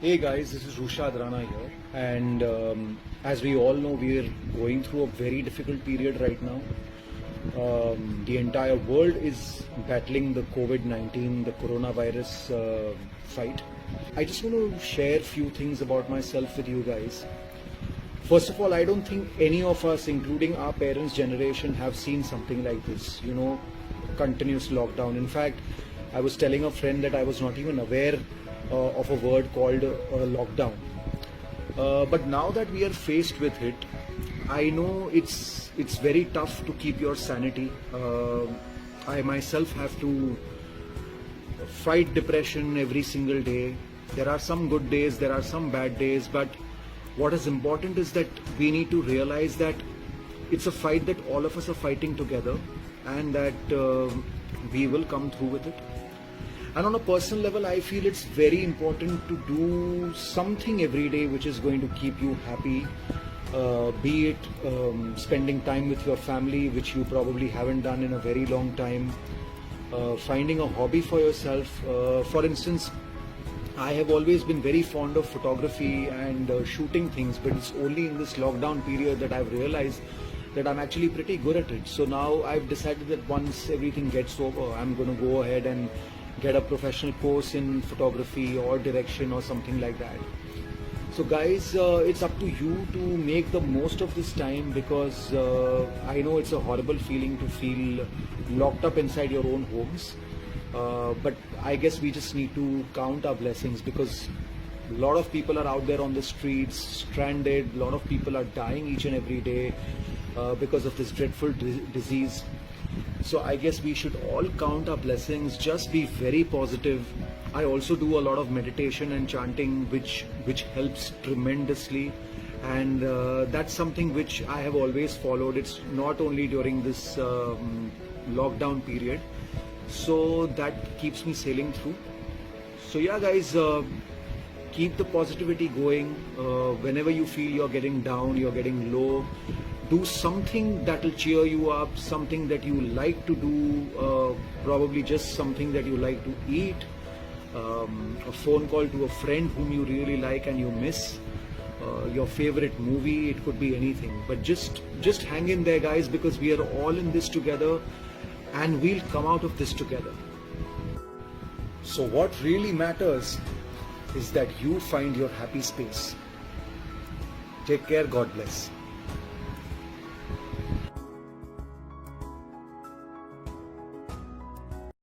Hey guys, this is Rushad Rana here, and as we all know, we are going through a very difficult period right now. The entire world is battling the COVID-19, the coronavirus fight. I just want to share a few things about myself with you guys. First of all, I don't think any of us, including our parents' generation, have seen something like this. Continuous lockdown. In fact, I was telling a friend that I was not even aware of a word called lockdown. But now that we are faced with it, I know it's very tough to keep your sanity. I myself have to fight depression every single day. There are some good days, there are some bad days, but what is important is that we need to realize that it's a fight that all of us are fighting together, and that we will come through with it. And on a personal level, I feel it's very important to do something every day which is going to keep you happy, be it spending time with your family, which you probably haven't done in a very long time, finding a hobby for yourself. For instance, I have always been very fond of photography and shooting things, but it's only in this lockdown period that I've realized that I'm actually pretty good at it. So now I've decided that once everything gets over, I'm going to go ahead and get a professional course in photography or direction or something like that. So guys, it's up to you to make the most of this time, because I know it's a horrible feeling to feel locked up inside your own homes. But I guess we just need to count our blessings, because a lot of people are out there on the streets, stranded. A lot of people are dying each and every day because of this dreadful disease. So I guess we should all count our blessings, just be very positive. I also do a lot of meditation and chanting, which helps tremendously, and that's something which I have always followed. It's not only during this lockdown period, so that keeps me sailing through. So yeah guys, keep the positivity going. Whenever you feel you're getting down, you're getting low, do something that will cheer you up, something that you like to do, probably just something that you like to eat, a phone call to a friend whom you really like and you miss, your favorite movie. It could be anything, but just hang in there guys, because we are all in this together and we'll come out of this together. So what really matters is that you find your happy space. Take care, God bless.